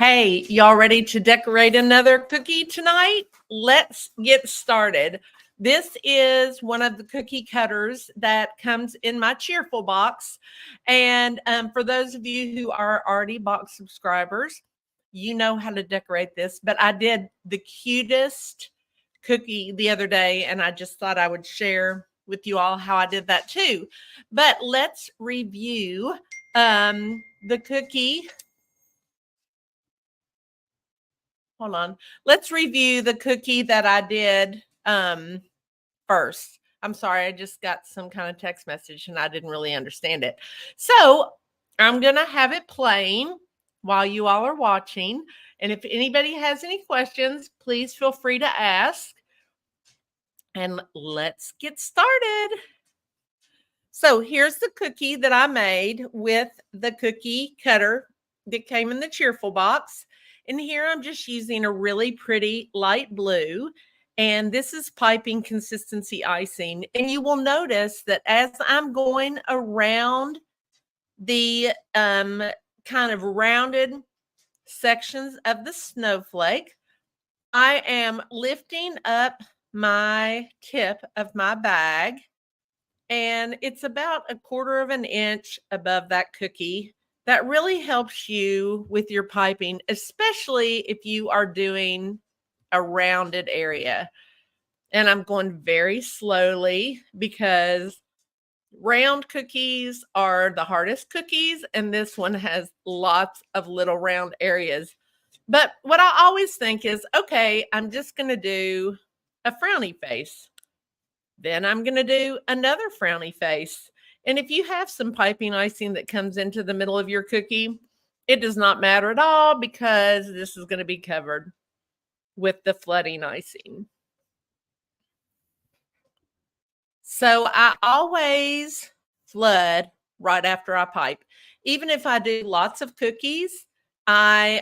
Hey, y'all ready to decorate another cookie tonight? Let's get started. This is one of the cookie cutters that comes in my cheerful box. And for those of you who are already box subscribers, you know how to decorate this. But I did the cutest cookie the other day, and I just thought I would share with you all how I did that too. But let's review the cookie. Hold on. Let's review the cookie that I did first. I'm sorry, I just got some kind of text message and I didn't really understand it. So I'm going to have it playing while you all are watching. And if anybody has any questions, please feel free to ask. And let's get started. So here's the cookie that I made with the cookie cutter that came in the cheerful box. And here I'm just using a really pretty light blue. And this is piping consistency icing. And you will notice that as I'm going around the kind of rounded sections of the snowflake, I am lifting up my tip of my bag. And it's about 1/4 of an inch above that cookie. That really helps you with your piping, especially if you are doing a rounded area. And I'm going very slowly because round cookies are the hardest cookies, and this one has lots of little round areas. But what I always think is, okay, I'm just going to do a frowny face. Then I'm going to do another frowny face. And if you have some piping icing that comes into the middle of your cookie, it does not matter at all because this is going to be covered with the flooding icing. So I always flood right after I pipe. Even if I do lots of cookies, hey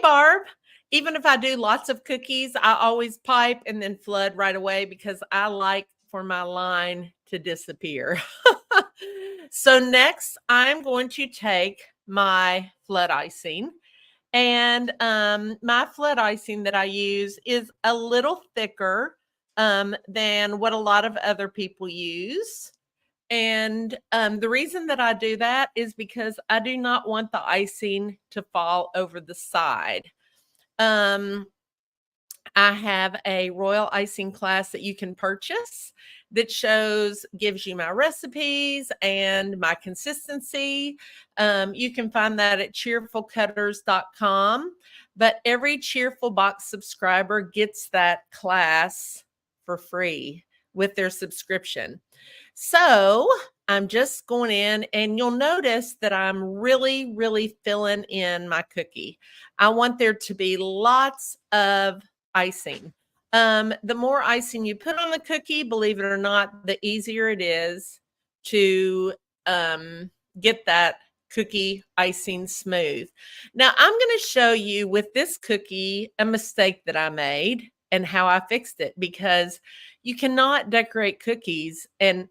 Barb, even if I do lots of cookies, I always pipe and then flood right away because I like for my line to disappear. So next, I'm going to take my flood icing. And my flood icing that I use is a little thicker than what a lot of other people use. And the reason that I do that is because I do not want the icing to fall over the side. I have a royal icing class that you can purchase that gives you my recipes and my consistency. You can find that at cheerfulcutters.com. But every Cheerful Box subscriber gets that class for free with their subscription. So I'm just going in, and you'll notice that I'm really, really filling in my cookie. I want there to be lots of icing. The more icing you put on the cookie, believe it or not, the easier it is to get that cookie icing smooth. Now, I'm going to show you with this cookie a mistake that I made and how I fixed it, because you cannot decorate cookies and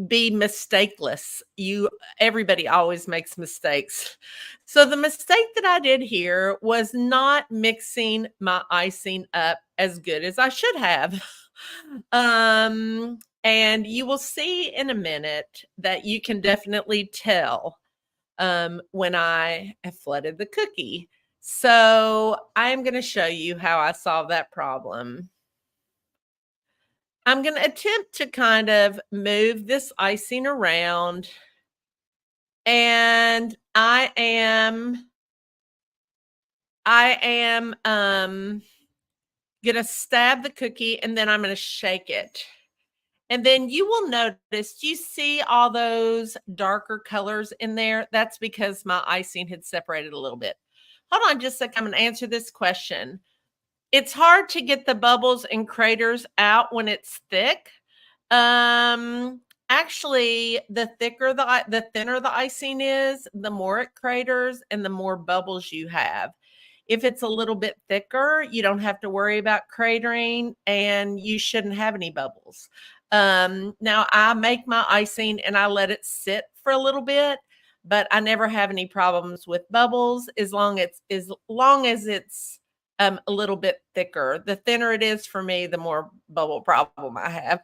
be mistakeless. Everybody always makes mistakes. So the mistake that I did here was not mixing my icing up as good as I should have. And you will see in a minute that you can definitely tell when I have flooded the cookie. So I'm going to show you how I solved that problem. I'm going to attempt to kind of move this icing around, and I am going to stab the cookie, and then I'm going to shake it. And then you will notice, you see all those darker colors in there? That's because my icing had separated a little bit. Hold on just a second. I'm going to answer this question. It's hard to get the bubbles and craters out when it's thick. Actually, the thinner the icing is, the more it craters and the more bubbles you have. If it's a little bit thicker, you don't have to worry about cratering, and you shouldn't have any bubbles. Now I make my icing and I let it sit for a little bit, but I never have any problems with bubbles as long as it's a little bit thicker. The thinner it is for me, the more bubble problem I have.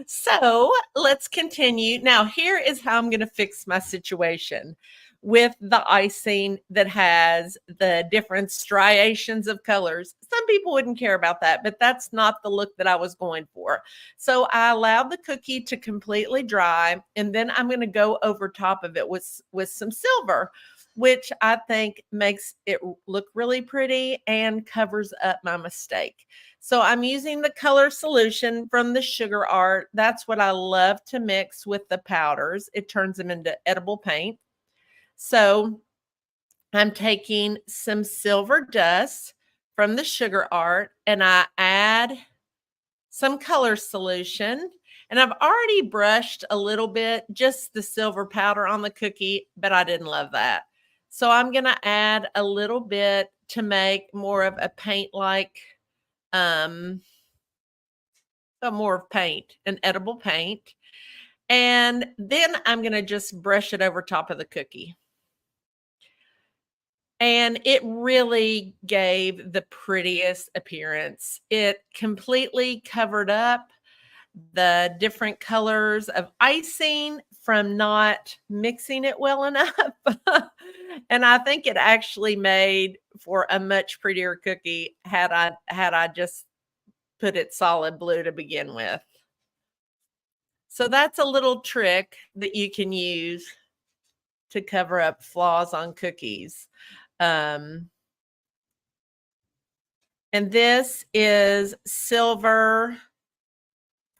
So let's continue. Now, here is how I'm going to fix my situation with the icing that has the different striations of colors. Some people wouldn't care about that, but that's not the look that I was going for. So I allowed the cookie to completely dry, and then I'm going to go over top of it with some silver, which I think makes it look really pretty and covers up my mistake. So I'm using the color solution from the Sugar Art. That's what I love to mix with the powders. It turns them into edible paint. So I'm taking some silver dust from the Sugar Art and I add some color solution. And I've already brushed a little bit, just the silver powder on the cookie, but I didn't love that. So I'm going to add a little bit to make more of a paint-like, um, more of paint, an edible paint. And then I'm going to just brush it over top of the cookie. And it really gave the prettiest appearance. It completely covered up the different colors of icing from not mixing it well enough. And I think it actually made for a much prettier cookie had I just put it solid blue to begin with. So that's a little trick that you can use to cover up flaws on cookies. And this is silver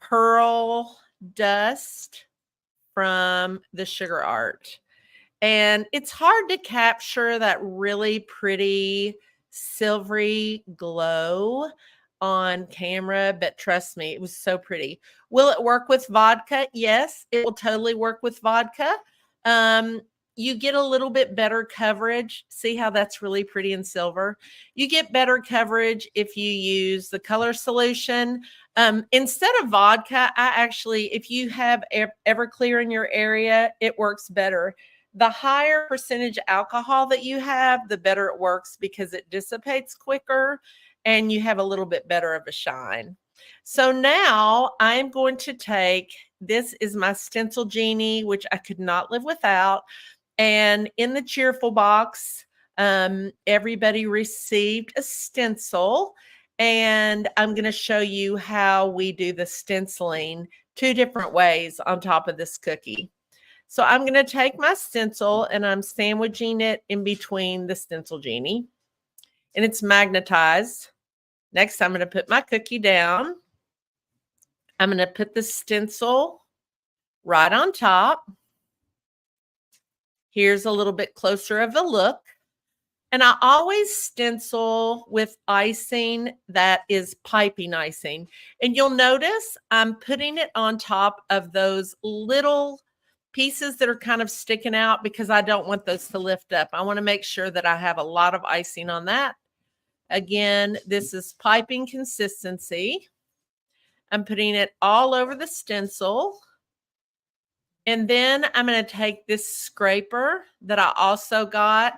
pearl dust from the Sugar Art. And it's hard to capture that really pretty silvery glow on camera, but trust me, it was so pretty. Will it work with vodka? Yes, it will totally work with vodka. You get a little bit better coverage. See how that's really pretty in silver? You get better coverage if you use the color solution. Instead of vodka, if you have Everclear in your area, it works better. The higher percentage alcohol that you have, the better it works because it dissipates quicker and you have a little bit better of a shine. So now I'm going to take, this is my stencil genie, which I could not live without. And in the cheerful box, everybody received a stencil. And I'm going to show you how we do the stenciling 2 different ways on top of this cookie. So I'm going to take my stencil and I'm sandwiching it in between the stencil genie. And it's magnetized. Next, I'm going to put my cookie down. I'm going to put the stencil right on top. Here's a little bit closer of a look. And I always stencil with icing that is piping icing. And you'll notice I'm putting it on top of those little pieces that are kind of sticking out because I don't want those to lift up. I want to make sure that I have a lot of icing on that. Again, this is piping consistency. I'm putting it all over the stencil. And then I'm going to take this scraper that I also got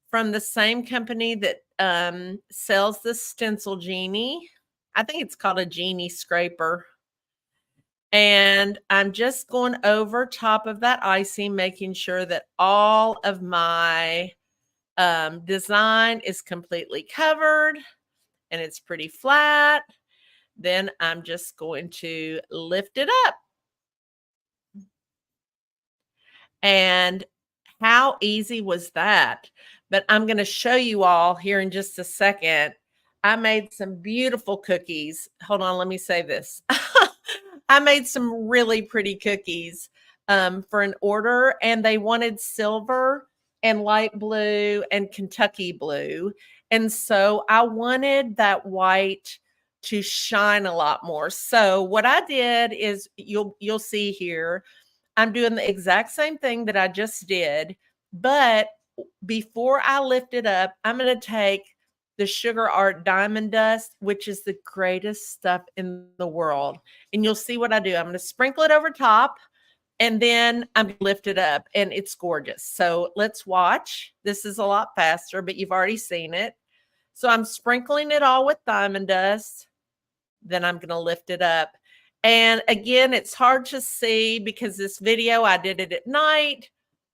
from the same company that sells the stencil genie. I think it's called a genie scraper. And I'm just going over top of that icing, making sure that all of my design is completely covered and it's pretty flat. Then I'm just going to lift it up. And how easy was that? But I'm going to show you all here in just a second. I made some beautiful cookies. Hold on, let me say this. I made some really pretty cookies for an order, and they wanted silver and light blue and Kentucky blue. And so I wanted that white to shine a lot more. So what I did is you'll see here, I'm doing the exact same thing that I just did, but before I lift it up, I'm going to take the Sugar Art Diamond Dust, which is the greatest stuff in the world. And you'll see what I do. I'm going to sprinkle it over top. And then I'm going to lift it up and it's gorgeous. So let's watch. This is a lot faster, but you've already seen it. So I'm sprinkling it all with diamond dust. Then I'm going to lift it up. And again, it's hard to see because this video, I did it at night,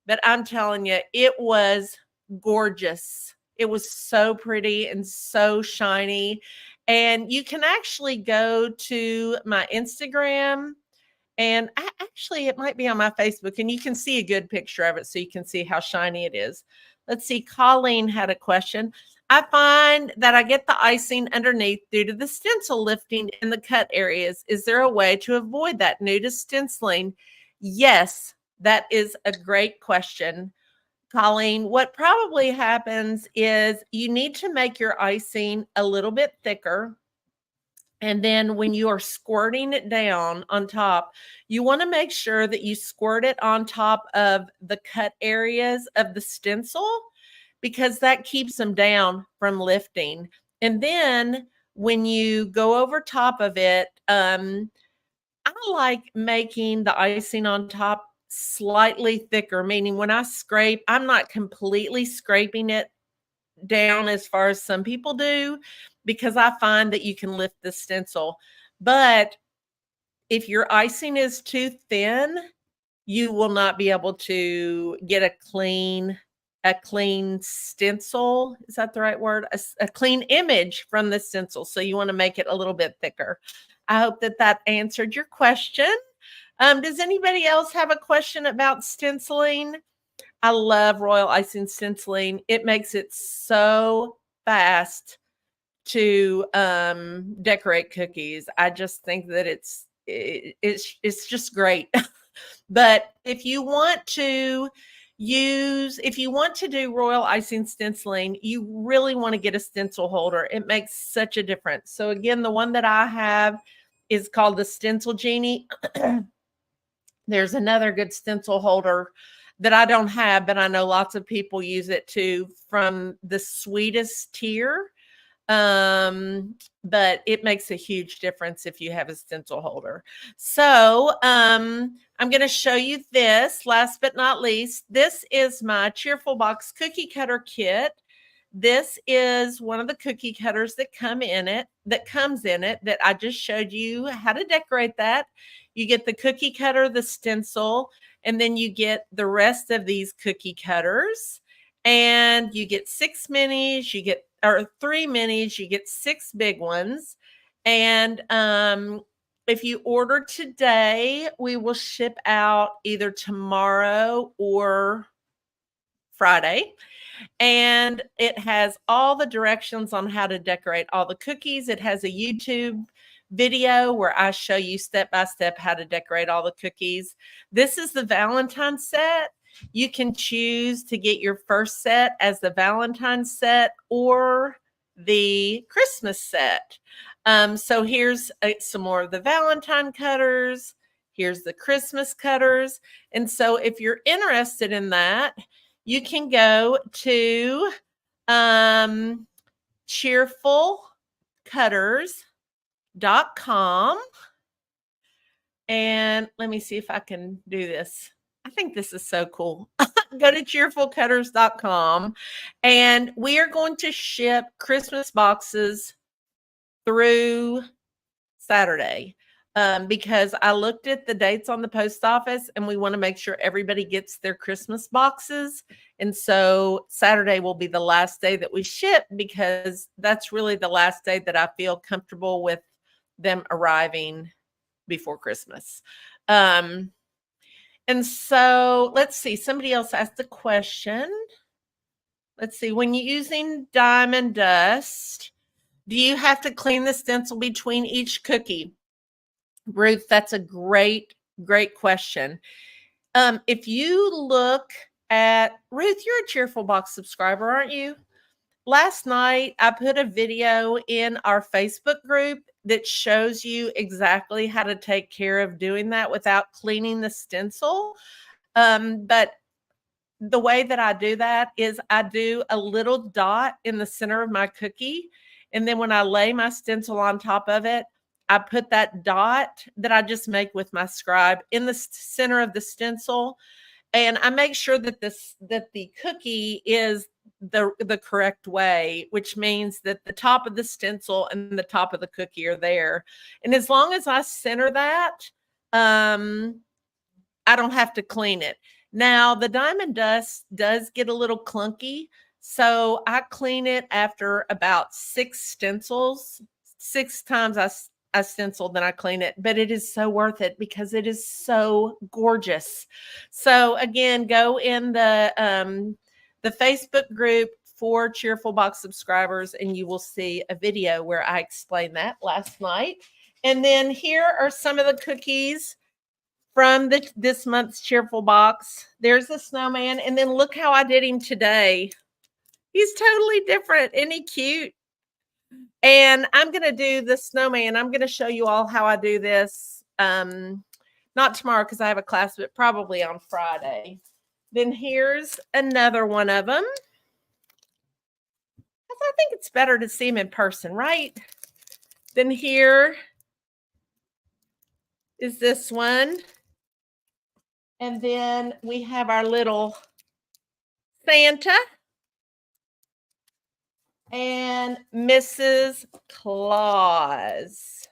but I'm telling you, it was gorgeous. It was so pretty and so shiny. And you can actually go to my Instagram, and actually, it might be on my Facebook, and you can see a good picture of it so you can see how shiny it is. Let's see. Colleen had a question. I find that I get the icing underneath due to the stencil lifting in the cut areas. Is there a way to avoid that new to stenciling? Yes, that is a great question, Colleen. What probably happens is you need to make your icing a little bit thicker. And then when you are squirting it down on top, you want to make sure that you squirt it on top of the cut areas of the stencil, because that keeps them down from lifting. And then when you go over top of it, I like making the icing on top slightly thicker, meaning when I scrape, I'm not completely scraping it down as far as some people do, because I find that you can lift the stencil. But if your icing is too thin, you will not be able to get a clean stencil. Is that the right word? A clean image from the stencil. So you want to make it a little bit thicker. I hope that that answered your question. Does anybody else have a question about stenciling? I love royal icing stenciling. It makes it so fast to decorate cookies. I just think that it's just great. But if you want to do royal icing stenciling, you really want to get a stencil holder. It makes such a difference. So again, the one that I have is called the Stencil Genie. There's another good stencil holder that I don't have, but I know lots of people use it too, from the Sweetest Tier. But it makes a huge difference if you have a stencil holder. So I'm going to show you this. Last but not least, this is my Cheerful Box cookie cutter kit. This is one of the cookie cutters that comes in it that I just showed you how to decorate that. You get the cookie cutter, the stencil, and then you get the rest of these cookie cutters. And you get 6 minis, or 3 minis, you get 6 big ones. And if you order today, we will ship out either tomorrow or Friday. And it has all the directions on how to decorate all the cookies. It has a YouTube video where I show you step by step how to decorate all the cookies. This is the Valentine set. You can choose to get your first set as the Valentine set or the Christmas set. So here's some more of the Valentine cutters. Here's the Christmas cutters. And so if you're interested in that, you can go to cheerfulcutters.com. And let me see if I can do this. I think this is so cool. Go to cheerfulcutters.com, and we are going to ship Christmas boxes through Saturday. Because I looked at the dates on the post office, and we want to make sure everybody gets their Christmas boxes. And so Saturday will be the last day that we ship, because that's really the last day that I feel comfortable with them arriving before Christmas. And so let's see, somebody else asked a question. Let's see, when you're using diamond dust, do you have to clean the stencil between each cookie? Ruth, that's a great question. If you look at Ruth, you're a Cheerful Box subscriber, aren't you? Last night, I put a video in our Facebook group that shows you exactly how to take care of doing that without cleaning the stencil. But the way that I do that is I do a little dot in the center of my cookie. And then when I lay my stencil on top of it, I put that dot that I just make with my scribe in the center of the stencil, and I make sure that the cookie is the correct way, which means that the top of the stencil and the top of the cookie are there. And as long as I center that, I don't have to clean it. Now, the diamond dust does get a little clunky, so I clean it after about 6 stencils. 6 times I stencil, then I clean it, but it is so worth it because it is so gorgeous. So again, go in the Facebook group for Cheerful Box subscribers, and you will see a video where I explained that last night. And then here are some of the cookies from this month's Cheerful Box. There's the snowman, and then look how I did him today. He's totally different. Isn't he cute? And I'm going to do the snowman. I'm going to show you all how I do this. Not tomorrow because I have a class, but probably on Friday. Then here's another one of them. I think it's better to see him in person, right? Then here is this one. And then we have our little Santa and Mrs. Claus.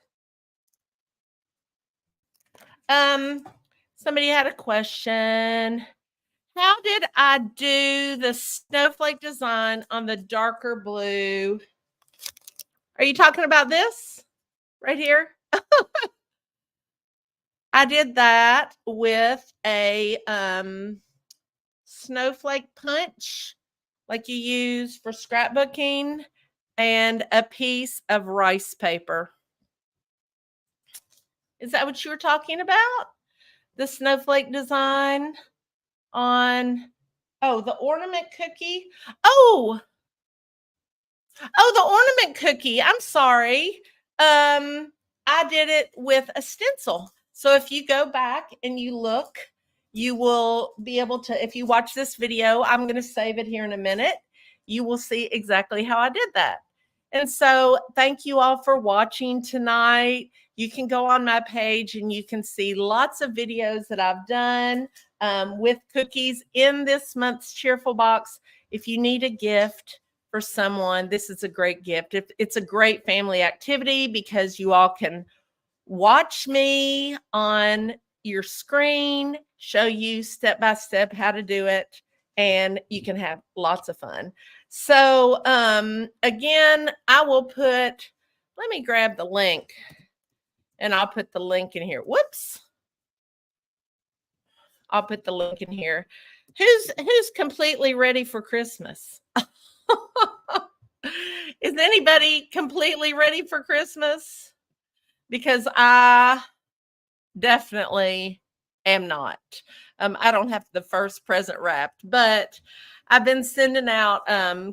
Somebody had a question. How did I do the snowflake design on the darker blue? Are you talking about this right here? I did that with a snowflake punch like you use for scrapbooking and a piece of rice paper. Is that what you were talking about? The snowflake design on, the ornament cookie? Oh, the ornament cookie. I'm sorry. I did it with a stencil. So if you go back and you look, you will be able to, if you watch this video, I'm going to save it here in a minute. You will see exactly how I did that. And so thank you all for watching tonight. You can go on my page and you can see lots of videos that I've done with cookies in this month's Cheerful Box. If you need a gift for someone, this is a great gift. It's a great family activity because you all can watch me on your screen, show you step by step how to do it, and you can have lots of fun. So again, I will let me grab the link and I'll put the link in here. Whoops. I'll put the link in here. Who's completely ready for Christmas? Is anybody completely ready for Christmas? Because I definitely am not. I don't have the first present wrapped, but I've been sending out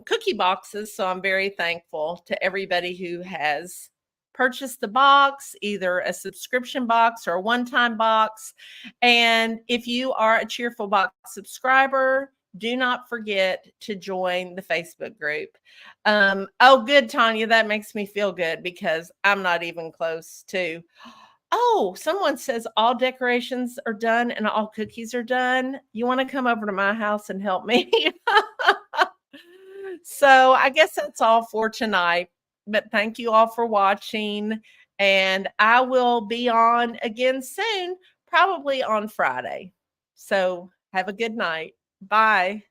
cookie boxes, so I'm very thankful to everybody who has purchased the box, either a subscription box or a one-time box. And if you are a Cheerful Box subscriber, do not forget to join the Facebook group. Oh, good, Tanya. That makes me feel good because I'm not even close to. Oh, someone says all decorations are done and all cookies are done. You want to come over to my house and help me? So I guess that's all for tonight. But thank you all for watching. And I will be on again soon, probably on Friday. So have a good night. Bye.